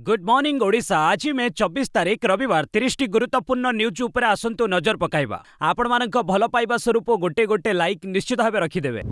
Good morning Odisha. आज में 24 तारीख रविवार 30 टी गुरुत्वपूर्ण न्यूज उपरे आसंतु नजर पकाइबा। आपण मानक भल पाइबा स्वरूप गोटे गोटे लाइक निश्चित भाव रखिदेवे।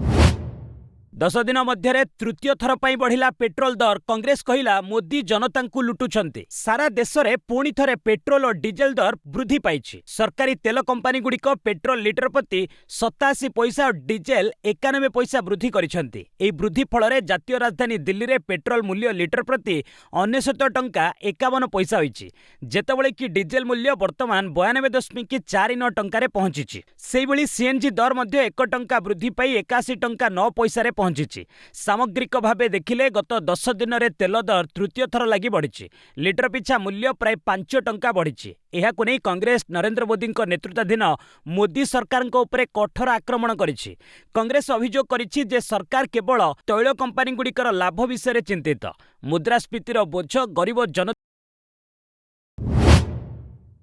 10 दिन मध्य तृतीय थर पर बढ़िला पेट्रोल दर। कांग्रेस कहिला मोदी जनता को लुटुछंती। सारा देश में पुणी थरे पेट्रोल और डीजेल दर वृद्धि पाइछि। सरकारी तेल कंपनी गुड़िक पेट्रोल लिटर प्रति 87 पैसा और डीजेल 91 पैसा वृद्धि करिसेंती। एही वृद्धि फल जातीय राजधानी दिल्ली में पेट्रोल मूल्य लिटर प्रति 69 टंका 51 पैसा होइछि, जेतेबेले कि डीजेल मूल्य वर्तमान 92.49 टंका पहुंची। सेहिभଳି सीएनजी दर मध्य 1 टंका वृद्धि पाई 81 टंका 9 पैसा पहुंची। सामग्रिक भावे देखिले गत 10 दिन में तेल दर तृतीय थर लगी बढ़ी। लिटर पिछा मूल्य प्राय 5 टंका बढ़ी। एहाकु नै कांग्रेस नरेंद्र मोदी नेतृत्वाधीन मोदी सरकार उपरे कठोर आक्रमण करिछि। कांग्रेस अभियोग करिछि जे सरकार केवल तैल कंपनी गुड़िकर लाभ विषय चिंतित। मुद्रास्फीतिर बोझ गरीब जन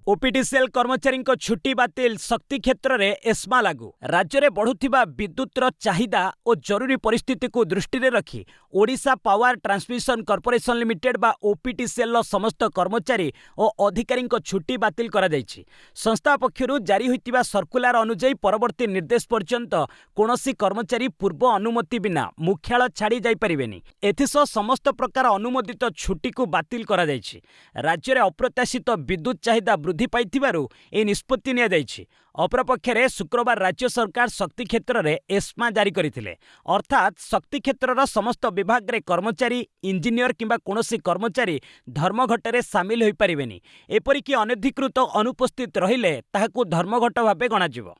ओपीडीसीएल कर्मचारी छुट्टी बातिल। शक्ति क्षेत्र में एस्मा लागू। राज्य में बढ़ुथिबा विद्युतर चाहिदा और जरूरी परिस्थिति को दृष्टि रखी Odisha power transmission corporation limited बा ओपीडीसीएल समस्त कर्मचारी और अधिकारी छुट्टी बातिल करा जायछि। संस्था पक्षरु जारी होइतिबा सर्कुलर अनुଯାयी परवर्ती निर्देश पर्यंत कोनोसी कर्मचारी पूर्व अनुमति बिना मुख्यालय छाड़ी जाई परिबेनी। एथिसह समस्त प्रकार अनुमोदित छुट्टी को बातिल करा जायछि। राज्य में अप्रत्याशित विद्युत चाहिदा वृद्धि पाइथिबारु ए निष्पत्ति निया जायछि। अपरपक्षरे शुक्रवार राज्य सरकार शक्ति क्षेत्र में एस्मा जारी करथिले। अर्थात शक्ति क्षेत्रर समस्त विभाग रे कर्मचारी इंजीनियर किंबा कोनोसी कर्मचारी धर्मघटरे सामिल होई परिबेनी। एपरिकी अनधिकृत अनुपस्थित रहिले ताहाकू धर्मघट भाबे गणाजिवो।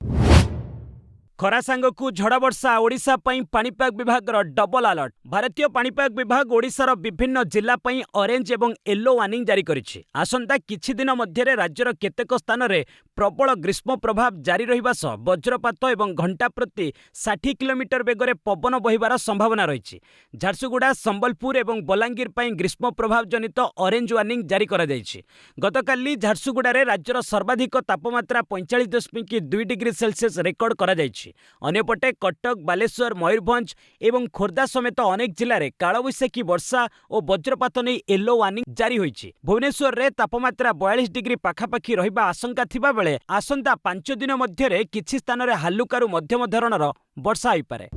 खरा सांगकू झड़ वर्षा। ओडिशा पई पाणीपाग विभाग डबल अलर्ट। भारतीय पाणीपाग विभाग ओडिशार विभिन्न जिला पई ऑरेंज एवं येलो वार्निंग जारी करिछि। आसंता किछि दिन मध्य राज्यर केतेक स्थान में प्रबल ग्रीष्म प्रभाव जारी रहिबा सह वज्रपात एवं घंटा प्रति 60 किलोमीटर बेगरे पवन बहिबार संभावना रही। झारसुगुड़ा संबलपुर एवं बलांगीर पई ग्रीष्म प्रभाव जनित ऑरेंज वार्निंग जारी करा जायछि। गतकाली झारसुगुड़ा राज्यर सर्वाधिक तापमात्रा 45.2 डिग्री सेल्सियस रेकर्ड करा जायछि। अन्यपटे कटक, बालेश्वर, मयूरभंज एवं खोर्धा समेत अनेक जिले में कालबैशाखी वर्षा और वज्रपात नहीं येलो वार्निंग जारी होइछि। भुवनेश्वर में तापमात्रा 42 डिग्री पाखापाखि रहिबा आशंका थिबा बेले आसंता 5 दिन मध्य किछि स्थान में हालुकारू मध्यम धरणर वर्षा होइपारे।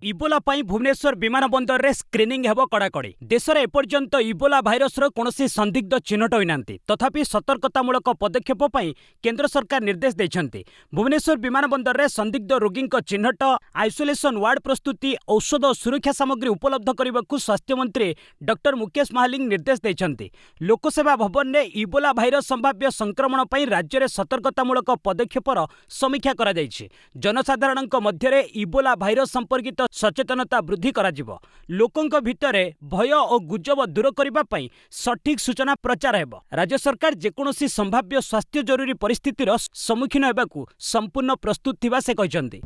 इबोला पाई भुवनेश्वर विमान बंदर रे स्क्रीनिंग हेबो कड़ाकड़ी। देश में एपर्यंत इबोला भाइरस कोनोसी संदिग्ध चिन्हट होई नांती। तथापि सतर्कतामूलक पदक्षेप पाई केंद्र सरकार निर्देश दैछंती। भुवनेश्वर विमान बंदर रे संदिग्ध रोगी चिन्हट, आइसोलेशन वार्ड प्रस्तुति, औषध और सुरक्षा सामग्री उपलब्ध करने स्वास्थ्य मंत्री डॉक्टर मुकेश महालिंग निर्देश दैछंती। लोकसेवा भवन में इबोला भाइरस संभाव्य संक्रमण पाई राज्य में सतर्कतामूलक पदक्षेपर समीक्षा करा जायछि। जनसाधारणक मध्य इबोला भाइरस संपर्कित सचेतनता वृद्धि कराजिबो। लोकंक भितरे भय और गुजब दूर करबा पई सठिक सूचना प्रचार हेबो। राज्य सरकार जेकोनोसी संभाव्य स्वास्थ्य जरूरी परिस्थितिर सम्मुखीन हेबाकू संपूर्ण प्रस्तुत थिबा से कहिसंती।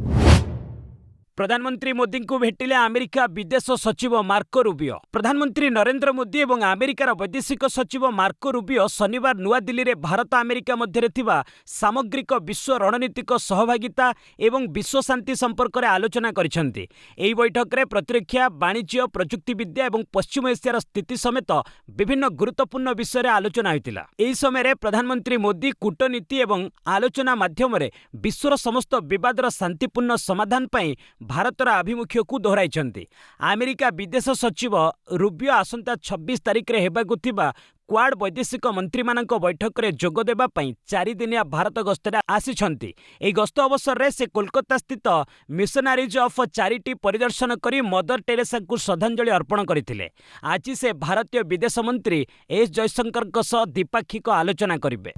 प्रधानमंत्री मोदी को भेटिले अमेरिका विदेश सचिव मार्को रूबियो। प्रधानमंत्री नरेंद्र मोदी और अमेरिकार वैदेशिक सचिव मार्को रूबियो शनिवार नुआ दिल्ली में भारत अमेरिका मध्य थिबा सामग्रिक विश्व रणनीतिक सहभागिता एवं विश्व शांति संपर्क में आलोचना करिसेंती। एही बैठक में प्रतिरक्षा, वाणिज्य, प्रजुक्ति विद्या और पश्चिम एशियार स्थिति समेत विभिन्न गुरुत्वपूर्ण विषय में आलोचना होइतिला। एही समय प्रधानमंत्री मोदी कूटनीति और आलोचना माध्यम विश्वर समस्त विवादर शांतिपूर्ण समाधान पई भारतर आभिमुख्य को दोहराइछंती। अमेरिका विदेश सचिव रूबियो आसंता 26 तारीख रे हेबाकु थिबा क्वाड वैदेशिक मंत्री मानक बैठक में जोग देबा पई 4 दिनिया भारत गस्तरे आसिछंती। एही गस्त अवसर रे से कोलकाता स्थित मिशनरीज ऑफ चैरिटी परिदर्शन करी मदर टेरेसा को श्रद्धांजलि अर्पण करथिले। आज से भारतीय विदेश मंत्री एस जयशंकर सह द्विपाक्षिक आलोचना करिवे।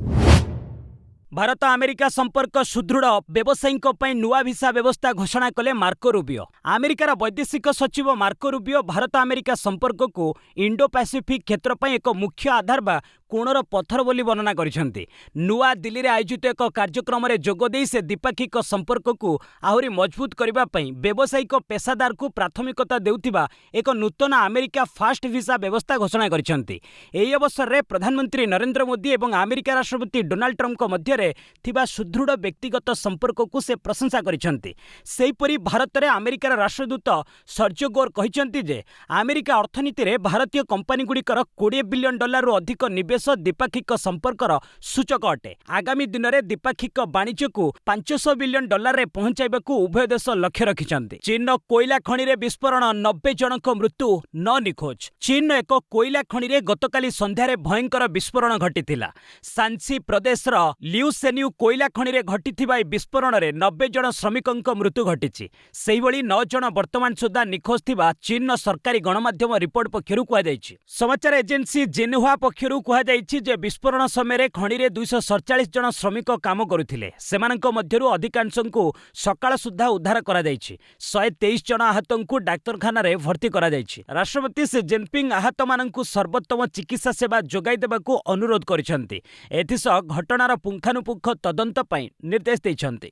भारत अमेरिका संपर्क सुदृढ़। व्यवसायीक पई नुआ भिसा व्यवस्था घोषणा कले मार्को रूबियो। अमेरिकार वैदेशिक सचिव मार्को रूबियो भारत अमेरिका संपर्क को इंडो पैसिफिक क्षेत्र पई एक मुख्य आधार बा କୋଣର ପଥର ବୋଲି ବର୍ଣ୍ଣନା କରିଛନ୍ତି। ନୂଆ ଦିଲ୍ଲୀରେ ଆୟୋଜିତ ଏକ କାର୍ଯ୍ୟକ୍ରମରେ ଯୋଗଦେଇ ସେ ଦ୍ୱିପାକ୍ଷିକ ସମ୍ପର୍କକୁ ଆହୁରି ମଜବୁତ କରିବା ପାଇଁ ବ୍ୟବସାୟିକ ପେସାଦାରକୁ ପ୍ରାଥମିକତା ଦେଉଥିବା ଏକ ନୂତନ ଆମେରିକା ଫାଷ୍ଟ ଭିସା ବ୍ୟବସ୍ଥା ଘୋଷଣା କରିଛନ୍ତି। ଏହି ଅବସରରେ ପ୍ରଧାନମନ୍ତ୍ରୀ ନରେନ୍ଦ୍ର ମୋଦି ଏବଂ ଆମେରିକା ରାଷ୍ଟ୍ରପତି ଡୋନାଲ୍ଡ ଟ୍ରମ୍ପଙ୍କ ମଧ୍ୟରେ ଥିବା ସୁଦୃଢ଼ ବ୍ୟକ୍ତିଗତ ସମ୍ପର୍କକୁ ସେ ପ୍ରଶଂସା କରିଛନ୍ତି। ସେହିପରି ଭାରତରେ ଆମେରିକାର ରାଷ୍ଟ୍ରଦୂତ ସର୍ଜିଓ ଗୋର କହିଛନ୍ତି ଯେ ଆମେରିକା ଅର୍ଥନୀତିରେ ଭାରତୀୟ କମ୍ପାନୀଗୁଡ଼ିକର $20 ବିଲିୟନରୁ ଅଧିକ ନିବେଶ ଦ୍ୱିପାକ୍ଷିକ ସମ୍ପର୍କର ସୂଚକ ଅଟେ। ଆଗାମୀ ଦିନରେ ଦ୍ୱିପାକ୍ଷିକ ବାଣିଜ୍ୟକୁ $500 ବିଲିୟନରେ ପହଞ୍ଚାଇବାକୁ ଉଭୟ ଦେଶ ଲକ୍ଷ୍ୟ ରଖିଛନ୍ତି। ଚୀନର କୋଇଲା ଖଣିରେ ବିସ୍ଫୋରଣ, 90 ଜଣଙ୍କ ମୃତ୍ୟୁ, 9 ନିଖୋଜ। ଚୀନର ଏକ କୋଇଲା ଖଣିରେ ଗତକାଲି ସନ୍ଧ୍ୟାରେ ଭୟଙ୍କର ବିସ୍ଫୋରଣ ଘଟିଥିଲା। ସାନ୍ସି ପ୍ରଦେଶର ଲିଉସେନ୍ୟୁ କୋଇଲା ଖଣିରେ ଘଟିଥିବା ଏହି ବିସ୍ଫୋରଣରେ 90 ଜଣ ଶ୍ରମିକଙ୍କ ମୃତ୍ୟୁ ଘଟିଛି। ସେହିଭଳି 9 ଜଣ ବର୍ତ୍ତମାନ ସୁଦ୍ଧା ନିଖୋଜ ଥିବା ଚୀନର ସରକାରୀ ଗଣମାଧ୍ୟମ ରିପୋର୍ଟ ପକ୍ଷରୁ କୁହାଯାଇଛି। ସମାଚାର ଏଜେନ୍ସି ଜିନ୍ହୁଆ ପକ୍ଷରୁ କୁହାଯାଇଛି ଯେ ବିସ୍ଫୋରଣ ସମୟରେ ଖଣିରେ 247 ଜଣ ଶ୍ରମିକ କାମ କରୁଥିଲେ। ସେମାନଙ୍କ ମଧ୍ୟରୁ ଅଧିକାଂଶଙ୍କୁ ସକାଳ ସୁଦ୍ଧା ଉଦ୍ଧାର କରାଯାଇଛି। 123 ଜଣ ଆହତଙ୍କୁ ଡାକ୍ତରଖାନାରେ ଭର୍ତ୍ତି କରାଯାଇଛି। ରାଷ୍ଟ୍ରପତି ସି ଜିନପିଙ୍ଗ ଆହତମାନଙ୍କୁ ସର୍ବୋତ୍ତମ ଚିକିତ୍ସା ସେବା ଯୋଗାଇ ଦେବାକୁ ଅନୁରୋଧ କରିଛନ୍ତି। ଏଥିସହ ଘଟଣାର ପୁଙ୍ଖାନୁପୁଙ୍ଖ ତଦନ୍ତ ପାଇଁ ନିର୍ଦ୍ଦେଶ ଦେଇଛନ୍ତି।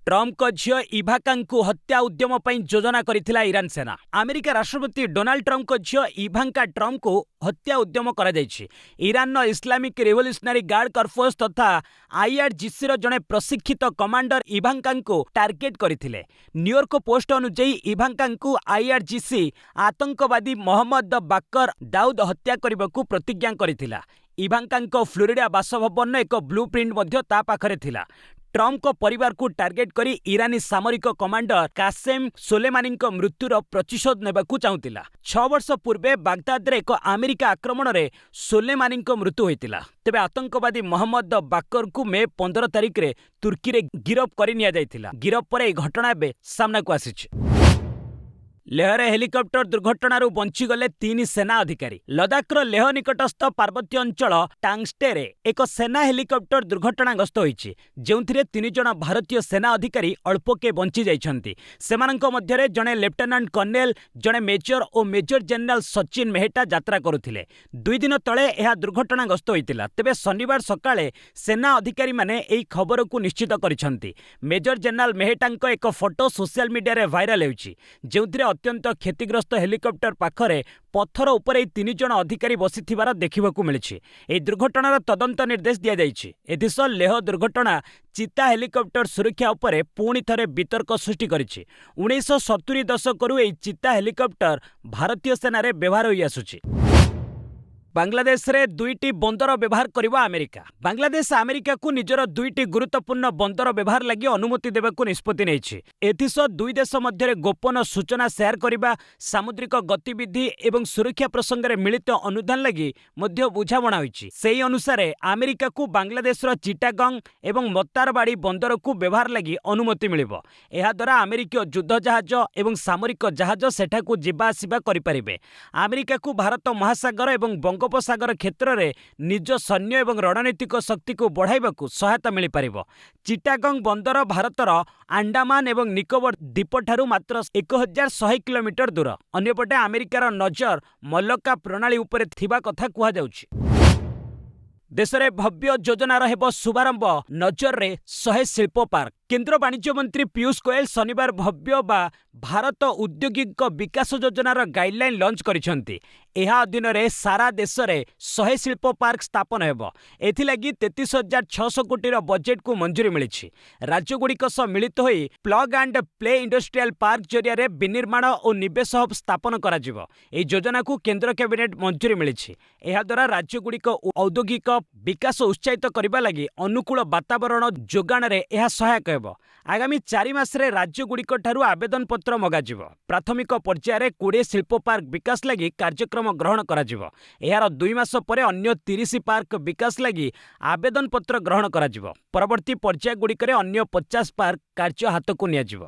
ଟ୍ରମ୍ପଙ୍କ ଝିଅ ଇଭାଙ୍କାଙ୍କୁ ହତ୍ୟା ଉଦ୍ୟମ ପାଇଁ ଯୋଜନା କରିଥିଲା ଇରାନ ସେନା। ଆମେରିକା ରାଷ୍ଟ୍ରପତି ଡୋନାଲ୍ଡ ଟ୍ରମ୍ପଙ୍କ ଝିଅ ଇଭାଙ୍କା ଟ୍ରମ୍ପଙ୍କୁ ହତ୍ୟା ଉଦ୍ୟମ କରାଯାଇଛି। ଇରାନର ଇସଲାମିକ ରିଭଲ୍ୟୁସନାରୀ ଗାର୍ଡ କର୍ପସ ତଥା IRGCର ଜଣେ ପ୍ରଶିକ୍ଷିତ କମାଣ୍ଡର ଇଭାଙ୍କାଙ୍କୁ ଟାର୍ଗେଟ କରିଥିଲେ। ନ୍ୟୁୟର୍କ ପୋଷ୍ଟ ଅନୁଯାୟୀ ଇଭାଙ୍କାଙ୍କୁ IRGC ଆତଙ୍କବାଦୀ ମହମ୍ମଦ ବାକର ଦାଉଦ ହତ୍ୟା କରିବାକୁ ପ୍ରତିଜ୍ଞା କରିଥିଲା। ଇଭାଙ୍କାଙ୍କ ଫ୍ଲୋରିଡା ବାସଭବନର ଏକ ବ୍ଲୁ ପ୍ରିଣ୍ଟ ମଧ୍ୟ ତା ପାଖରେ ଥିଲା। ଟ୍ରମ୍ପଙ୍କ ପରିବାରକୁ ଟାର୍ଗେଟ କରି ଇରାନୀ ସାମରିକ କମାଣ୍ଡର କାସେମ ସୋଲେମାନିଙ୍କ ମୃତ୍ୟୁର ପ୍ରତିଶୋଧ ନେବାକୁ ଚାହୁଁଥିଲା। 6 ବର୍ଷ ପୂର୍ବେ ବାଗଦାଦରେ ଏକ ଆମେରିକା ଆକ୍ରମଣରେ ସୋଲେମାନିଙ୍କ ମୃତ୍ୟୁ ହୋଇଥିଲା। ତେବେ ଆତଙ୍କବାଦୀ ମହମ୍ମଦ ବାକରକୁ ମେ 15 ତାରିଖରେ ତୁର୍କୀରେ ଗିରଫ କରି ନିଆଯାଇଥିଲା। ଗିରଫ ପରେ ଏହି ଘଟଣା ଏବେ ସାମ୍ନାକୁ ଆସିଛି। ଲେହରେ ହେଲିକପ୍ଟର ଦୁର୍ଘଟଣାରୁ ବଞ୍ଚିଗଲେ 3 ସେନା ଅଧିକାରୀ। ଲଦାଖର ଲେହ ନିକଟସ୍ଥ ପାର୍ବତ୍ୟ ଅଞ୍ଚଳ ଟାଙ୍ଗଷ୍ଟେରେ ଏକ ସେନା ହେଲିକପ୍ଟର ଦୁର୍ଘଟଣାଗ୍ରସ୍ତ ହୋଇଛି, ଯେଉଁଥିରେ 3 ଜଣ ଭାରତୀୟ ସେନା ଅଧିକାରୀ ଅଳ୍ପକେ ବଞ୍ଚି ଯାଇଛନ୍ତି। ସେମାନଙ୍କ ମଧ୍ୟରେ ଜଣେ ଲେଫ୍ଟନାଣ୍ଟ କର୍ଣ୍ଣେଲ, ଜଣେ ମେଜର ଓ ମେଜର ଜେନେରାଲ ସଚିନ ମେହେଟା ଯାତ୍ରା କରୁଥିଲେ। 2 ଦିନ ତଳେ ଏହା ଦୁର୍ଘଟଣାଗ୍ରସ୍ତ ହୋଇଥିଲା। ତେବେ ଶନିବାର ସକାଳେ ସେନା ଅଧିକାରୀମାନେ ଏହି ଖବରକୁ ନିଶ୍ଚିତ କରିଛନ୍ତି। ମେଜର ଜେନେରାଲ ମେହେଟାଙ୍କ ଏକ ଫଟୋ ସୋସିଆଲ ମିଡିଆରେ ଭାଇରାଲ ହେଉଛି, ଯେଉଁଥିରେ ଅତ୍ୟନ୍ତ କ୍ଷତିଗ୍ରସ୍ତ ହେଲିକପ୍ଟର ପାଖରେ ପଥର ଉପରେ 3 ଜଣ ଅଧିକାରୀ ବସିଥିବାର ଦେଖିବାକୁ ମିଳିଛି। ଏହି ଦୁର୍ଘଟଣାର ତଦନ୍ତ ନିର୍ଦ୍ଦେଶ ଦିଆଯାଇଛି। ଏଥିସହ ଲେହ ଦୁର୍ଘଟଣା ଚିତା ହେଲିକପ୍ଟର ସୁରକ୍ଷା ଉପରେ ପୁଣି ଥରେ ବିତର୍କ ସୃଷ୍ଟି କରିଛି। 1970 ଦଶକରୁ ଏହି ଚିତା ହେଲିକପ୍ଟର ଭାରତୀୟ ସେନାରେ ବ୍ୟବହାର ହୋଇ ଆସୁଛି। ବାଂଲାଦେଶରେ 2ଟି ବନ୍ଦର ବ୍ୟବହାର କରିବ ଆମେରିକା। ବାଂଲାଦେଶ ଆମେରିକାକୁ ନିଜର 2ଟି ଗୁରୁତ୍ୱପୂର୍ଣ୍ଣ ବନ୍ଦର ବ୍ୟବହାର ଲାଗି ଅନୁମତି ଦେବାକୁ ନିଷ୍ପତ୍ତି ନେଇଛି। ଏଥିସହ 2 ଦେଶ ମଧ୍ୟରେ ଗୋପନ ସୂଚନା ସେୟାର କରିବା, ସାମୁଦ୍ରିକ ଗତିବିଧି ଏବଂ ସୁରକ୍ଷା ପ୍ରସଙ୍ଗରେ ମିଳିତ ଅନୁଧ୍ୟାନ ଲାଗି ମଧ୍ୟ ବୁଝାମଣା ହୋଇଛି। ସେହି ଅନୁସାରେ ଆମେରିକାକୁ ବାଂଲାଦେଶର ଚିଟାଗଙ୍ଗ ଏବଂ ମତାରବାଡ଼ି ବନ୍ଦରକୁ ବ୍ୟବହାର ଲାଗି ଅନୁମତି ମିଳିବ। ଏହାଦ୍ୱାରା ଆମେରିକୀୟ ଯୁଦ୍ଧ ଜାହାଜ ଏବଂ ସାମରିକ ଜାହାଜ ସେଠାକୁ ଯିବା ଆସିବା କରିପାରିବେ। ଆମେରିକାକୁ ଭାରତ ମହାସାଗର ଏବଂ ବଙ୍ଗୋପସାଗର କ୍ଷେତ୍ରରେ ନିଜ ସୈନ୍ୟ ଏବଂ ରଣନୈତିକ ଶକ୍ତିକୁ ବଢ଼ାଇବାକୁ ସହାୟତା ମିଳିପାରିବ। ଚିଟାଗଙ୍ଗ ବନ୍ଦର ଭାରତର ଆଣ୍ଡାମାନ ଏବଂ ନିକୋବର ଦ୍ୱୀପଠାରୁ ମାତ୍ର 1100 କିଲୋମିଟର ଦୂର। ଅନ୍ୟପଟେ ଆମେରିକାର ନଜର ମଲକ୍କା ପ୍ରଣାଳୀ ଉପରେ ଥିବା କଥା କୁହାଯାଉଛି। ଦେଶରେ ଭବ୍ୟ ଯୋଜନାର ହେବ ଶୁଭାରମ୍ଭ, ନଜରରେ 100 ଶିଳ୍ପ ପାର୍କ। କେନ୍ଦ୍ର ବାଣିଜ୍ୟ ମନ୍ତ୍ରୀ ପୀୟୂଷ ଗୋଏଲ ଶନିବାର ଭବ୍ୟ ବା ଭାରତ ଉଦ୍ୟୋଗିକ ବିକାଶ ଯୋଜନାର ଗାଇଡଲାଇନ ଲଞ୍ଚ କରିଛନ୍ତି। ଏହା ଅଧୀନରେ ସାରା ଦେଶରେ 100 ଶିଳ୍ପ ପାର୍କ ସ୍ଥାପନ ହେବ। ଏଥିଲାଗି 33,600 କୋଟିର ବଜେଟକୁ ମଞ୍ଜୁରୀ ମିଳିଛି। ରାଜ୍ୟଗୁଡ଼ିକ ସହ ମିଳିତ ହୋଇ plug and play industrial park ଜରିଆରେ ବିନିର୍ମାଣ ଓ ନିବେଶ ହବ୍ ସ୍ଥାପନ କରାଯିବ। ଏହି ଯୋଜନାକୁ କେନ୍ଦ୍ର କ୍ୟାବିନେଟ ମଞ୍ଜୁରୀ ମିଳିଛି। ଏହାଦ୍ୱାରା ରାଜ୍ୟଗୁଡ଼ିକ ଔଦ୍ୟୋଗିକ ବିକାଶ ଉତ୍ସାହିତ କରିବା ଲାଗି ଅନୁକୂଳ ବାତାବରଣ ଯୋଗାଣରେ ଏହା ସହାୟକ ହେବ। ଆଗାମୀ 4 ମାସରେ ରାଜ୍ୟଗୁଡ଼ିକଠାରୁ ଆବେଦନପତ୍ର ମଗାଯିବ। ପ୍ରାଥମିକ ପର୍ଯ୍ୟାୟରେ 20 ଶିଳ୍ପ ପାର୍କ ବିକାଶ ଲାଗି କାର୍ଯ୍ୟକ୍ରମ ଗ୍ରହଣ କରାଯିବ। ଏହାର 2 ମାସ ପରେ ଅନ୍ୟ 30 ପାର୍କ ବିକାଶ ଲାଗି ଆବେଦନପତ୍ର ଗ୍ରହଣ କରାଯିବ। ପରବର୍ତ୍ତୀ ପର୍ଯ୍ୟାୟଗୁଡ଼ିକରେ ଅନ୍ୟ 50 ପାର୍କ କାର୍ଯ୍ୟ ହାତକୁ ନିଆଯିବ।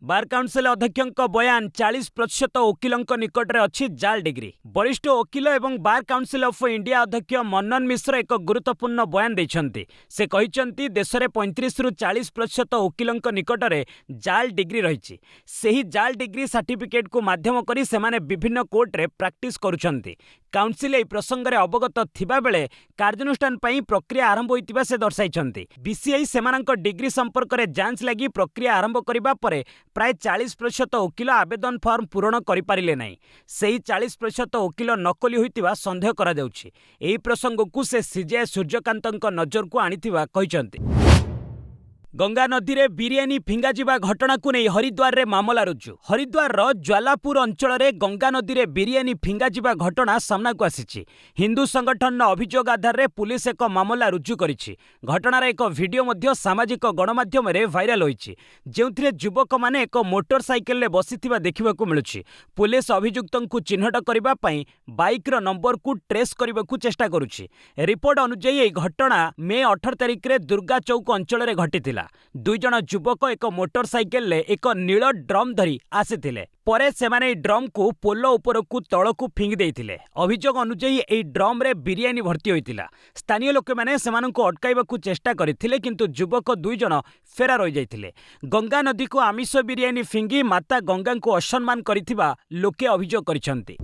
ବାର୍ କାଉନସିଲ ଅଧ୍ୟକ୍ଷଙ୍କ ବୟାନ, 40% ଓକିଲଙ୍କ ନିକଟରେ ଅଛି ଜାଲ୍ ଡିଗ୍ରୀ। ବରିଷ୍ଠ ଓକିଲ ଏବଂ ବାର୍ କାଉନସିଲ ଅଫ୍ ଇଣ୍ଡିଆ ଅଧ୍ୟକ୍ଷ ମନନ ମିଶ୍ର ଏକ ଗୁରୁତ୍ୱପୂର୍ଣ୍ଣ ବୟାନ ଦେଇଛନ୍ତି। ସେ କହିଛନ୍ତି ଦେଶରେ 35ରୁ 40% ଓକିଲଙ୍କ ନିକଟରେ ଜାଲ୍ ଡିଗ୍ରୀ ରହିଛି। ସେହି ଜାଲ୍ ଡିଗ୍ରୀ ସାର୍ଟିଫିକେଟ୍କୁ ମାଧ୍ୟମ କରି ସେମାନେ ବିଭିନ୍ନ କୋର୍ଟରେ ପ୍ରାକ୍ଟିସ୍ କରୁଛନ୍ତି। काउंसिल एही प्रसंगरे अवगत थिबा बेले कार्यानुष्ठान पई प्रक्रिया आरंभ होइतिबा से दर्शाइछन्ति। बीसीआई सेमानक डिग्री संपर्क रे जांच लागि प्रक्रिया आरंभ करिबा परे प्राय 40% वकिल आवेदन फॉर्म पूरण करि पारिले नै। सेही 40% वकिल नकली होइतिबा संदेह करा जाउछि। एही प्रसंगकु से सीजे सूर्यकांतक नजर को आनिथिबा कहिछन्ति। गंगा नदी रे बिरियानी फिंगा जिबा घटना को नहीं हरिद्वार रे मामला रुजु। हरिद्वार रो ज्वालापुर अंचल रे गंगा नदी रे बिरियानी फिंगा जिबा घटना सामना को आसीछि। हिंदू संगठन अभियोग आधार रे पुलिस एक मामला रुजु करिछि। घटनार एक वीडियो मध्य सामाजिक गणमाध्यम रे भाइराल होइछि, जेउथिरे युवक माने एक मोटरसाइकेल रे बसिथिबा देखिबाकू मिलुछि। पुलिस अभियुक्तंकु चिन्हट करिबा पई बाइक रो नंबर को ट्रेस करिबाकू चेष्टा करुछि। रिपोर्ट अनुसार एही घटना मे 18 तारिख रे दुर्गा चौक अंचल रे घटिथिला। दुई जन युवक एक मोटरसाइकेल ले एक नील ड्रम धरी आसीथिले। परे सेमाने ड्रम को पोलो उपरकू तळकू फिंगी देइथिले। अभियोग अनुसार एही ड्रम रे बिरियानी भर्ती होइतिला। स्थानीय लोके माने सेमानंकु अटकाइबाकू चेष्टा करिथिले, किंतु युवक दुई जन फेरार होई जाइथिले। गंगा नदी को आमिष बिरियानी फिंगी माता गंगा को असम्मान करिथिबा लोके अभियोग करिसंती।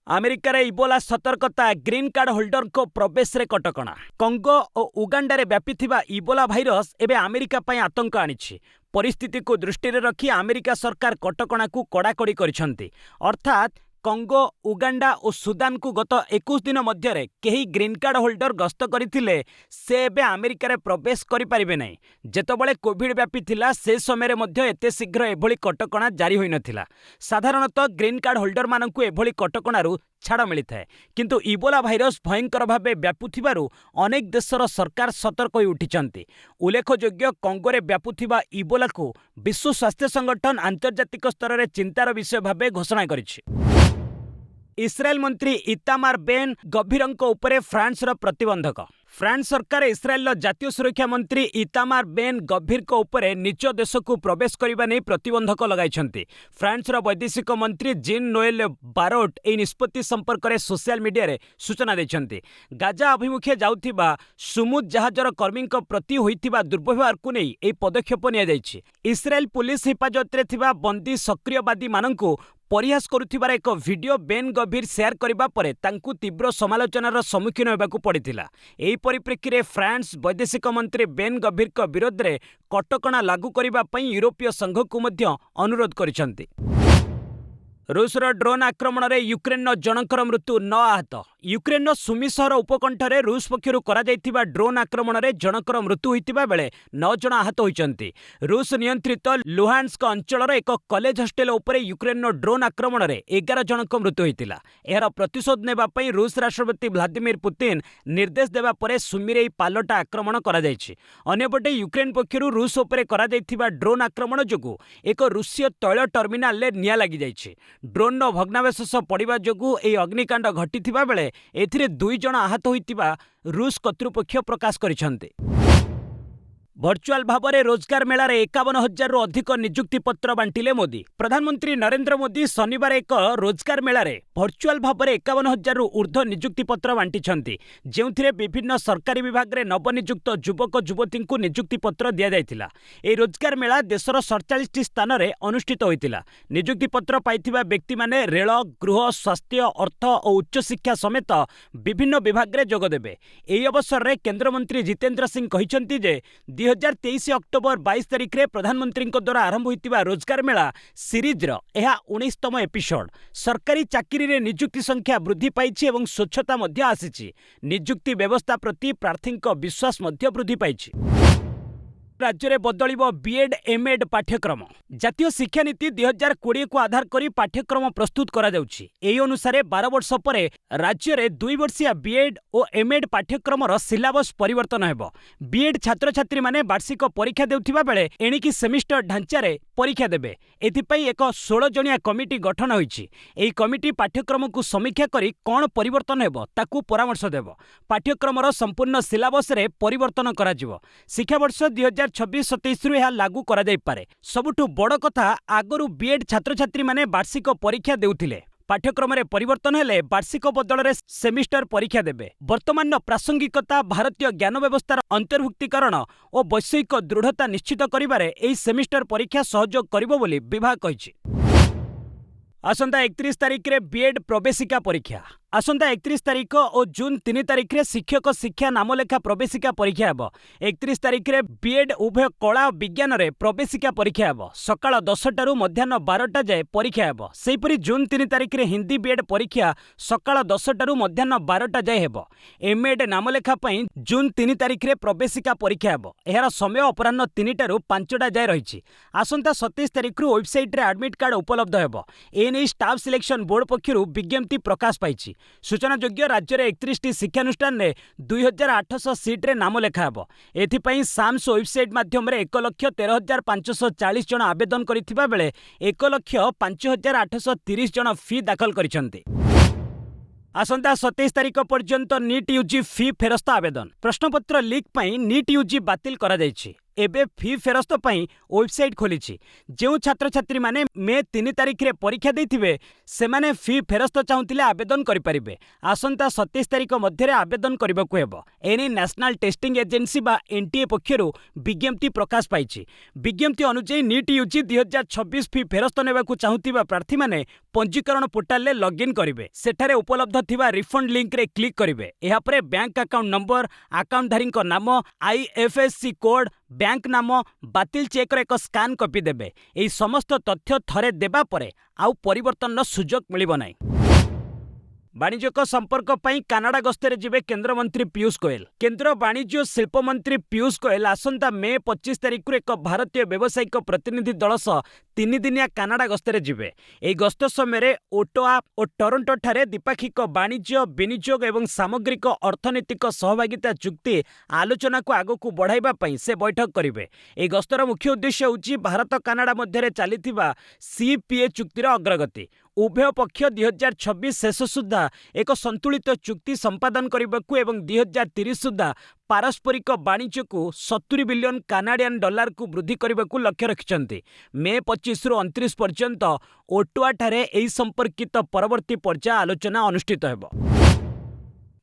अमेरिका रे इबोला सतर्कता, ग्रीन कार्ड होल्डर को प्रवेश रे कटकणा। कंगो और उगांडा रे व्यापीथिबा इबोला भाइरस एबे अमेरिका पई आतंक आनिछि। परिस्थिति को दृष्टि रे रखी अमेरिका सरकार कटकणा को कड़ाकड़ी करिसंती। अर्थात कंगो, उगांडा और सुदान को गत 21 दिन मध्य केही ग्रीन कार्ड होल्डर गस्त करथिले से एबे अमेरिका रे प्रवेश करि परिबे नै। जेतबळे कोविड व्यापी थिला से समय रे मध्य एते शीघ्र एभली कटकणा जारी होई नथिला। साधारणतः ग्रीन कार्ड होल्डर माननकु एभली कटकणारू छाड़ मिली थाए, किंतु इबोला भाइरस भयंकर भावे व्यापुथिबारू अनेक देशर सरकार सतर्क होई उठिचंती। उल्लेखयोग्य, कंगोरे व्यापुथिबा इबोला को विश्व स्वास्थ्य संगठन आंतर्जातिक स्तर रे चिंतार विषय भावे घोषणा करिछि। इस्राएल मंत्री इतामार बेन गभीरंक उपरे फ्रांस रो प्रतिबंधक। फ्रांस सरकार इस्राएल जातीय सुरक्षा मंत्री इतामार बेन गभीर उपरे निज देश को प्रवेश करने नहीं प्रतिबंधक लगाई। फ्रांस वैदेशिक मंत्री जीन नोएल बारोट एही निष्पत्ति संपर्क में सोशल मीडिया रे सूचना देछन्ति। गाजा अभिमुखे जाउथिबा सुमुद जहाजर कर्मी प्रति होइथिबा दुर्व्यवहार को नहीं एही पदक्षेप निया जाइछि। इस्राएल पुलिस हिफाजत रे थिबा बंदी सक्रियवादी माननकु परिहास करुथिबार एक वीडियो बेन गभीर शेयर करिबा परे तांकु तीव्र समालोचनार सम्मुखीन होबाकू पड़िथिला। एही परिप्रेक्षी रे फ्रांस वैदेशिक मंत्री बेन गभीर विरोध रे कटकणा लागू करिबा पई यूरोपीय संघ को मध्य अनुरोध करिसंति। रूसर ड्रोन आक्रमण रे यूक्रेन जनकर मृत्यु, 9 आहत। यूक्रेन सुमी सहर उपकंठरे रूस पक्षरु करा जाइथिबा ड्रोन आक्रमण रे जनकर मृत्यु होइतिबा बेले 9 जन आहत होइचंती। रूस नियंत्रित लुहान्स्क अंचलर एक कॉलेज हॉस्टेल उपरे यूक्रेन ड्रोन आक्रमण रे 11 जनक मृत्यु होइतिला। एहार प्रतिशोध नेबा पई रूस राष्ट्रपति व्लादिमीर पुतिन निर्देश देबा परे सुमी रे पालटा आक्रमण करा जाइछि। अन्यपटे यूक्रेन पक्षरु रूस उपरे करा जाइथिबा ड्रोन आक्रमण जोगु एक रूसीय तैल टर्मिनाल ले निया लागि जाइछि। ड्रोन भग्नावशेष पड़िबा जोगु एही अग्निकांड घटिथिबा बेले एथिरे 2 जन आहत होइतिबा रूस कर्तृपक्ष प्रकाश करिसंते। भर्चुआल भाव में रोजगार मेला रे 51,000 रु अधिक नियुक्ति पत्र बांटिले मोदी। प्रधानमंत्री नरेंद्र मोदी शनिवार एक रोजगार मेला रे भर्चुआल भाव में 51,000 रु ऊर्ध्व नियुक्ति पत्र बांटिछंती, जेउथिरे विभिन्न सरकारी विभाग रे नवनियुक्त युवक युवती को नियुक्ति पत्र दिया जायतिला। ए रोजगार मेला देशर 47 स्थान रे अनुष्ठित होइतिला। नियुक्ति पत्र पाइथिबा व्यक्ति माने रेल, गृह, स्वास्थ्य, अर्थ और उच्च शिक्षा समेत विभिन्न विभाग रे जोग देबे। एही अवसर रे केंद्र मंत्री जितेंद्र सिंह कहिसंती जे 2023 अक्टोबर 22 तारिख रे प्रधानमंत्री द्वारा आरंभ होइतिबा रोजगार मेला सीरीज रो एहा 19तम एपिसोड। सरकारी चाकरी रे नियुक्ति संख्या वृद्धि पाइछि एवं स्वच्छता मध्य आसीछि। नियुक्ति व्यवस्था प्रति प्रार्थी विश्वास मध्य वृद्धि पाइछि। राज्य में बदलिबो बीएड एमएड पाठ्यक्रम। जातीय शिक्षा नीति 2020 को आधार करी पाठ्यक्रम प्रस्तुत करा जाउछि। एही अनुसार 12 वर्ष परे राज्य में 2 वर्षिया बीएड और एमएड पाठ्यक्रम सिलेबस परिवर्तन हेबो। बीएड छात्र छात्री माने वार्षिक परीक्षा देउथिबा बेले एणिकी सेमिस्टर ढांचारे परीक्षा देबे। एथिपई एक 16 जणिया कमिटी गठन होइछि। एही कमिटी पाठ्यक्रम को समीक्षा करी कोन परिवर्तन हेबो ताकू परामर्श देबो। पाठ्यक्रम संपूर्ण सिलेबस रे परिवर्तन करा जिवो। शिक्षा वर्ष 2026-27 रु लागू करा जाय पारे। सबुठु बड़ कथा, आगरु बीएड छात्र छात्री माने वार्षिक परीक्षा देउथिले। पाठ्यक्रम रे परिवर्तन हेले वार्षिक बदल रे सेमिस्टर परीक्षा देबे। वर्तमान प्रासंगिकता, भारतीय ज्ञान व्यवस्थार अंतर्भुक्तिकरण और वैषयिक दृढ़ता निश्चित करिबारे एही सेमिस्टर परीक्षा सहयोग करिबो बोली विभाग कहिछि। आसंता 31 तारिख रे बीएड प्रवेशिका परीक्षा। आसंता 31 तारिख और जून 3 तारिख रे शिक्षक शिक्षा नामलेखा प्रवेशिका परीक्षा हेब। 31 तारिख रे बीएड उभय कला और विज्ञान रे प्रवेशिका परीक्षा हेब। सकाळ 10टा रु मध्याह्न 12टा जाए परीक्षा हेब। सेहीपरि जून 3 तारिख रे हिंदी बीएड परीक्षा सकाळ 10टा रु मध्याह्न 12टा जाए हेब। एमएड नामलेखा पई जून 3 तारिख रे प्रवेशिका परीक्षा हेब। एहार समय अपराह्न 3टा रु 5टा जाए रहिछि। आसंता 27 तारिख रु वेबसाइट रे एडमिट कार्ड उपलब्ध हेब। एने स्टाफ सिलेक्शन बोर्ड पक्षरु विज्ञप्ति प्रकाश पाइछि। सूचनायोग्य राज्य में 31टी शिक्षानुष्ठान में 2800 सीट्रे नाम लेखा हेब। एथिपाई साम्स वेबसाइट माध्यम 1,13,540 जन आवेदन करिथिबा बेले 1,05,830 जन फी दाखल करिसेंति। आसंता 27 तारिख पर्यंत नीट यूजी फी फेरस्त आवेदन। प्रश्नपत्र लीक पई नीट यूजी बातिल करा जायछि। एबे फी फेरस्त पई वेबसाइट खोलिछि। जो छात्र छात्री माने मे 3 तारिख रे परीक्षा देथिबे सेमाने फी फेरस्त चाहुतिले आवेदन करि परिबे। आसंता 27 तारिख मध्य आवेदन करबाकू हेबो। एने नेशनल टेस्टिंग एजेंसी बा एनटीए पक्षरु विज्ञप्ति प्रकाश पाइछि। विज्ञप्ति अनुसार नीट यूजी 2026 फी फेरस्त नेबाकू चाहुतिबा प्रार्थी माने पंजीकरण पोर्टाल रे लॉगिन करिवे। सेठारे उपलब्ध थिबा रिफंड लिंक रे क्लिक करिवे। एहा परे बैंक अकाउंट नंबर, अकाउंट धारी नाम, आईएफएससी कोड, बैंक नाम, बातिल चेक एक स्कान कॉपी देबे। एही समस्त तथ्य थरे देबा परे आउ परिवर्तन सुजोग मिलिबो नाही। वाणिज्यिक संपर्क पई कनाडा गस्ତରେ जिबे केंद्र मंत्री पीयूष गोयल। केंद्र वाणिज्य और शिल्प मंत्री पीयूष गोयल आसंता मे 25 तारिख एक भारतीय व्यावसायिक प्रतिनिधि दल सह 3 दिनिया कनाडा गस्ତରେ जिबे। एही गस्त समय ओटोआ और टोरंटो ठारे द्विपाक्षिक वाणिज्य, विनियोग एवं सामग्रिक अर्थनैतिक सहभागिता चुक्ति आलोचना को आगकू बढ़ाइबा पई से बैठक करिवे। एही गस्तर मुख्य उद्देश्य होची भारत कनाडा मध्यरे चालिथिबा सीपीए चुक्तिर अग्रगति। उभय पक्ष 2026 शेष सुधा एक संतुलित चुक्ति संपादन करने एवं 2030 सुधा पारस्परिक वाणिज्य को 70 बिलियन कानाडियन डॉलर को वृद्धि करने को लक्ष्य रखिछन्ति। मे 25 रु 29 पर्यंत ओटोआ ठारे एही संपर्कित परवर्ती पर्याय आलोचना अनुष्ठित हेब।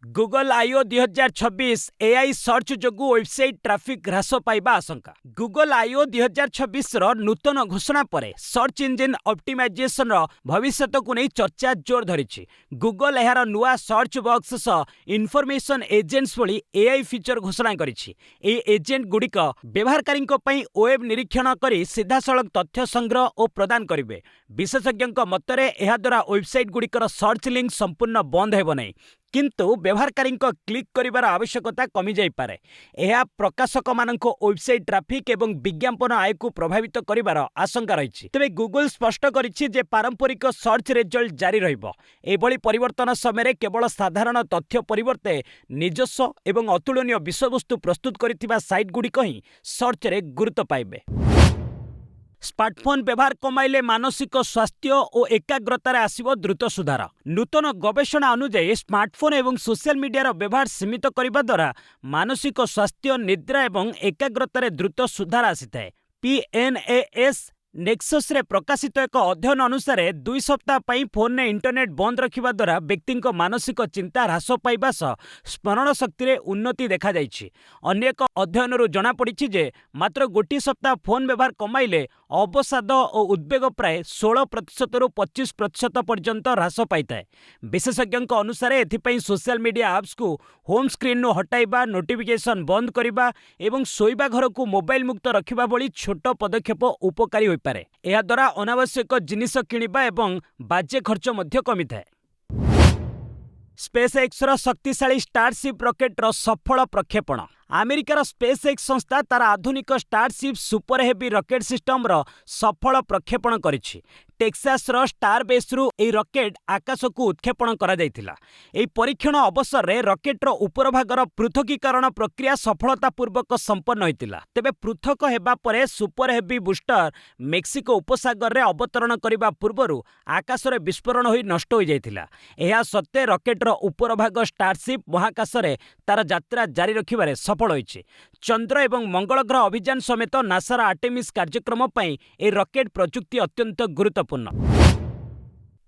गूगल आईओ 2026 एआई सर्च जोगु वेबसाइट ट्राफिक ह्रास पाइबा आशंका। गूगल आईओ 2026 रो नूतन घोषणा परे सर्च इंजिन ऑप्टिमाइजेशन रो भविष्यत को नहीं चर्चा जोर धरिछि। गूगल एहार नुआ सर्च बॉक्स सह इन्फॉर्मेशन एजेंट्स भली एआई फीचर घोषणा करिछि। ए एजेंट गुडिक व्यवहारकारी पई वेब निरीक्षण करी सीधासळख तथ्य संग्रह और प्रदान करिवे। विशेषज्ञ मतरे एहा द्वारा वेबसाइट गुडिकर सर्च लिंक संपूर्ण बंद हेबो नै, किंतु व्यवहारकारी क्लिक करिवार आवश्यकता कमी जाई पारे। यह प्रकाशक मानक वेबसाइट ट्राफिक एवं विज्ञापन आय को प्रभावित करिवार आशंका रही। तेबे गूगल स्पष्ट करिछि जे पारंपरिक सर्च रिजल्ट जारी रहिबो। एभली परिवर्तन समय केवल साधारण तथ्य परिवर्ते निजस्व एवं अतुलनीय विषयवस्तु प्रस्तुत करिथिबा साइट गुडिक ही सर्च रे गुरुत्व पाइबे। स्मार्टफोन व्यवहार कमाइले मानसिक स्वास्थ्य और एकाग्रतार आसिबो द्रुत सुधार। नूतन गवेषणा अनुसार स्मार्टफोन एवं सोशल मीडिया व्यवहार सीमित करने द्वारा मानसिक स्वास्थ्य, निद्रा एवं एकाग्रतार द्रुत सुधार आसीथाए। पीएनएएस नेक्सस रे प्रकाशित एक अध्ययन अनुसार 2 सप्ताह पई फोन ने इंटरनेट बंद रखिबा द्वारा व्यक्ति मानसिक चिंता ह्रास पाइबा सह स्मरण शक्ति रे उन्नति देखा जाइछि। अन्य एक अध्ययन रु जना पड़िछि जे मात्र 1 सप्ताह फोन व्यवहार कमाइले अवसाद और उद्वेग प्राय 16% रु 25% पर्यंत ह्रास पाइଥାଏ। विशेषज्ञ अनुसार एथिपई सोशल मीडिया एप्स को होम स्क्रीन नु हटाइबा, नोटिफिकेशन बंद करिबा एवं सोइबा घर को मोबाइल मुक्त रखिबा भली छोट पदक्षेप उपकारी होई पारे। एहा द्वारा अनावश्यक जिनिस किनिबा एवं बाजे खर्च मध्य कमी थाए। स्पेस एक्स रो शक्तिशाली स्टारशिप रॉकेट रो सफल प्रक्षेपण। अमेरिकार स्पेस एक्स संस्था तार आधुनिक Starship super heavy rocket system रो सफल प्रक्षेपण करिछि। टेक्सास रो स्टार बेस रु ए रॉकेट आकाश को उत्क्षेपण करा जायतिला। ए परीक्षण अवसर रे रॉकेट रो ऊपर भागर पृथकीकरण प्रक्रिया सफलतापूर्वक संपन्न होइतिला। तेबे पृथक हेबा परे सुपर हेवी बूस्टर मेक्सिको उपसागर रे अवतरण करिबा पूर्वरु आकाश रे विस्फोरण होई नष्ट होई जायतिला। एहा सत्ते रॉकेट रो ऊपर भाग स्टारशिप महाकाश रे तार यात्रा जारी रखिबारे सफल होइछि। चंद्र एवं मंगल ग्रह अभियान समेत नासार आर्टेमिस कार्यक्रम पई ए रॉकेट प्रयुक्ति अत्यंत गुरुत्वपूर्ण।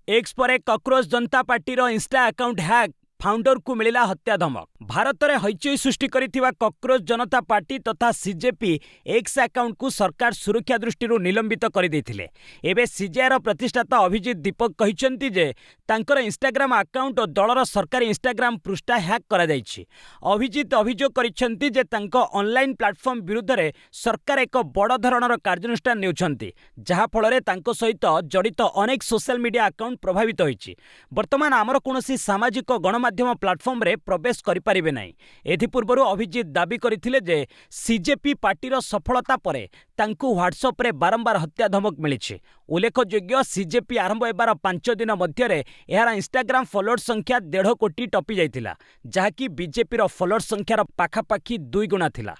एक्स पर कॉकरोच जनता पार्टी रो इंस्टा अकाउंट हैक फाउंडर को मिला हत्या धमक। भारत में हईचई सृष्टि करिथिबा कॉकरोच जनता पार्टी तथा सीजेपी एक्स अकाउंट को सरकार सुरक्षा दृष्टि निलंबित कर देथिले। एबे सीजेआर प्रतिष्ठाता अभिजीत दीपक कहिसंती जे तांकर इंस्टाग्राम अकाउंट और दलर सरकारी इंस्टाग्राम पृष्ठा हैक करा जायछि। अभिजीत अभियोग करिसंती जे तांको ऑनलाइन प्लेटफॉर्म विरुद्ध रे सरकार एक बड़ धरणर कार्यानुष्ठान नेउछंती, जहा फଳରେ तांको सहित जड़ित अनेक सोशल मीडिया अकाउंट प्रभावित होइछि। वर्तमान आमर कोनोसी सामाजिक गणमाध्यम प्लेटफॉर्म रे प्रवेश करि पारिबे नाही। एथिपूर्वरु अभिजीत दाबी करिथिले जे सीजेपी पार्टीर सफलता परे तांकु व्हाट्सएप रे बारंबार हत्या धमक मिलिछि। उल्लेखयोग्य सीजेपी आरंभ हेबार 5 दिन मध्यरे एहार इंस्टाग्राम फॉलोअर संख्या 1.5 कोटी टपी जाइथिला, जहाकि बीजेपी रो फॉलोअर संख्यार पाखापाखि 2 गुणा थिला।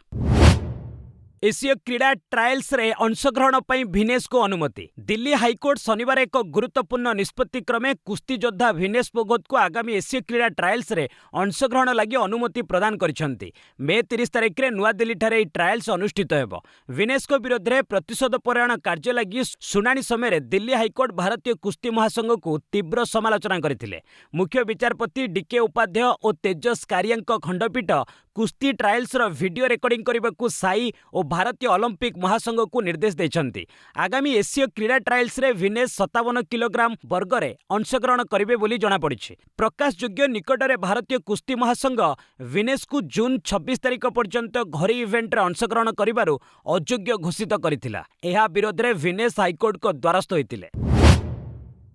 एशिया क्रीड़ा ट्रायल्स रे अंशग्रहण पर भिनेश को अनुमति। दिल्ली हाईकोर्ट शनिवार एक गुरुत्वपूर्ण निष्पत्ति क्रमे कुस्ती योद्धा भिनेश फोगट को आगामी एशिया क्रीड़ा ट्रायल्स रे अंशग्रहण लगी अनुमति प्रदान करिसेंती। मे 30 तारिख रे नुआ दिल्ली ठारे ट्रायल्स अनुष्ठित हेबो। भिनेश को विरोध में प्रतिशोध परायण कार्य लगी शुनानी समय दिल्ली हाईकोर्ट भारतीय कुस्ती महासंघ को तीव्र समालोचना करथिले। मुख्य विचारपति डीके उपाध्याय और तेजस कारियांक खंडपीठ कुस्ती ट्रायल्स रो वीडियो रेकर्डिंग करने साई और भारतीय ओलंपिक महासंघ को निर्देश देछंती। आगामी एशिया क्रीड़ा ट्रायल्स रे विनेश 57 किलोग्राम वर्ग में अंशग्रहण करिवे बोली जणा पड़िछि। प्रकाश योग्य निकटरे भारतीय कुस्ती महासंघ विनेश को जून 26 तारिख पर्यंत घरी इवेंट रे अंशग्रहण करिबारु अयोग्य घोषित करिथिला। एहा विरोध रे विनेश हाईकोर्ट को द्वारस्थ होइतिले।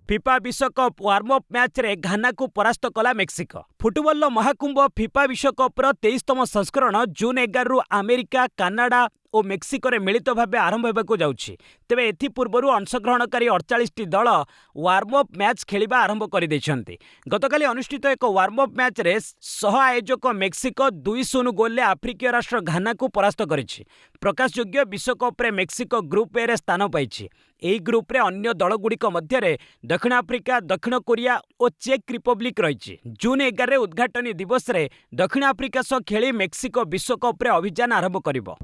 फिफा विश्वकप वार्म अप मैच रे घाना को परास्त कला मेक्सिको। फुटबॉल महाकुंभ फिफा विश्वकप 23तम संस्करण जून 11 रु अमेरिका, कानाडा और मेक्सिको रे मिलित भाव आरंभ होगा जाउछि। तेबे एथि पूर्वरु अंशग्रहणकारी 48 दल वार्म अप मैच खेलिबा आरंभ कर दैछन्ति। गतकाली अनुष्ठित एक वार्म अप मैच रे सह आयोजक मेक्सिको 2-0 गोल ले आफ्रिकीय राष्ट्र घाना को परास्त करिछि। प्रकाश योग्य विश्वकप रे मेक्सिको ग्रुप ए रे स्थान पाइछि। एही ग्रुप रे अन्य दलगुड़िक मध्य दक्षिण आफ्रिका, दक्षिण कोरिया और चेक रिपब्लिक रही। जून 11 उद्घाटनी दिवस रे दक्षिण आफ्रिका सह खेली मेक्सिको विश्वकप रे अभियान आरंभ करिबो।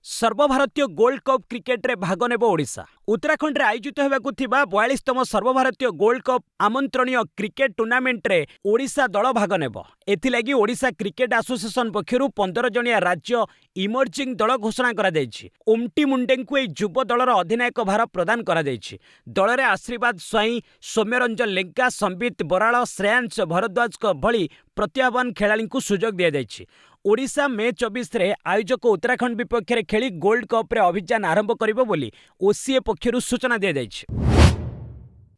सर्वभारतीय गोल्ड कप क्रिकेट रे भाग नेब ओडिशा। उत्तराखंड रे आयोजित होबाकु थिबा 42तम सर्वभारतीय गोल्ड कप आमंत्रणीय क्रिकेट टूर्नामेंट रे ओडिशा दल भाग नेब। एथिलागि ओडिशा क्रिकेट एसोसिएशन पक्षरु 15 जणिया राज्य इमर्जिंग दल घोषणा करा जायछि। ओमटी मुंडेंकु ए युव दलर अधिनायक भार प्रदान करा जायछि। दल रे आशीर्वाद स्वाई, सौम्यरंजन लेंका, संबित बराळ, श्रेयांश भरद्वाज भली प्रतिभावान खेलाड़ी को सुजोग दिया जायछि। ओडिशा मे 24 रे आयोजक उत्तराखंड विपक्ष रे खेली गोल्ड कप रे अभियान आरंभ करिबो बोली ओसीए पक्षरु सूचना दिया जायछि।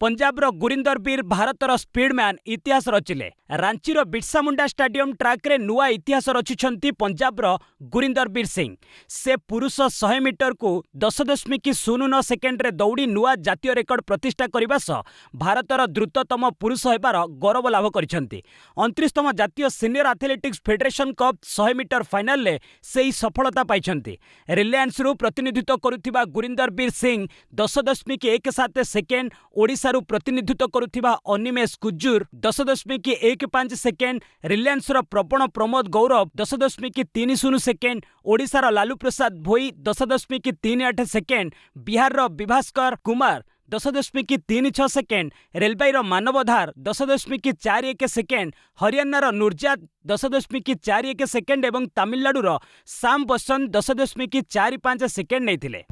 पंजाब रो गुरिंदर बीर भारतर स्पीडमैन इतिहास रचिले। रांची रो बिरसा मुंडा स्टेडियम ट्रैक रे नुआ इतिहास रचिछंती पंजाब रो गुरिंदर बीर सिंह। से पुरुष 100 मीटर को 10.09 सेकेंड रे दौड़ी नुआ जातीय रेकर्ड प्रतिष्ठा करबा सह भारतर द्रुततम पुरुष हेबार गौरव लाभ करिछंती। 29तम जातीय senior athletics federation cup 100 meter final ले सेही सफलता पाइछंती। रिलायंस रु प्रतिनिधित्व करुथिबा गुरिंदर बीर सिंह 10.17 सेकेंड, ओडिशा प्रतिनिधित्व करुथिबा Animesh Kujur 10.15 second, Reliance Pranab Pramod Gaurav 10.30 second, ओडिशार लालू प्रसाद भोई 10.38 सेकेंड, बिहार विभास्कर कुमार 10.36 सेकेंड, रेलबाई मानवधार 10.41 सेकेंड, हरियाणार नूरजाद 10.41 सेकेंड एवं तमिलनाडुर साम बसंत 10.45 सेकेंड नेइथिले।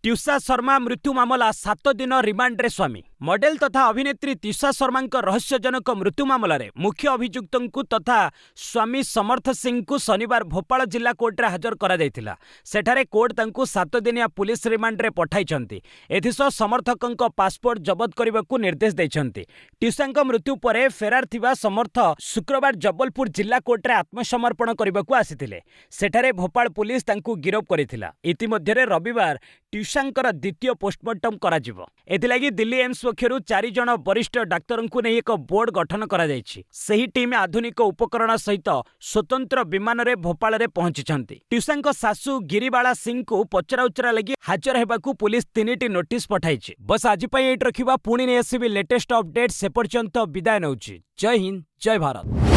त्युषा शर्मा मृत्यु मामला 7 दिन रिमांड रे स्वामी। मॉडल तथा अभिनेत्री त्युषा शर्मा रहस्यजनक मृत्यु मामला रे मुख्य अभियुक्त तथा स्वामी समर्थ सिंह को शनिवार भोपाल जिला कोर्ट रे हाजर करा जायतिला। सेठारे कोर्ट तांकु 7 दिनिया पुलिस रिमांड रे पठाइछंती। एथिसह समर्थकंक पासपोर्ट जबत करबाकू निर्देश दैछंती। त्युषांक मृत्यु परे फेरार थिबा समर्थ शुक्रवार जबलपुर जिला कोर्ट रे आत्मसमर्पण करबाकू आसिथिले। सेठारे भोपाल पुलिस तांकु गिरफ करिथिला। इतिमध्ये रविवार त्युषांकर द्वितीय पोस्टमार्टम करा जिवो। एथिलागि दिल्ली एम्स पक्षरु 4 जण वरिष्ठ डाक्तरंकु नै एक बोर्ड गठन करा जायछि। सेही टीम आधुनिक उपकरण सहित स्वतंत्र विमान रे भोपाल रे पहुंचिछंती। त्युषांक सासु गिरिबाला सिंह को पचराउचरा लगी हाजर हेबाकू पुलिस 3टी नोटिस पठाइछि। बस आज पई एट रखिबा पुणी नै आसीबी लेटेस्ट अपडेट। से पर्यंत विदाय नउछि। जय हिंद, जय भारत।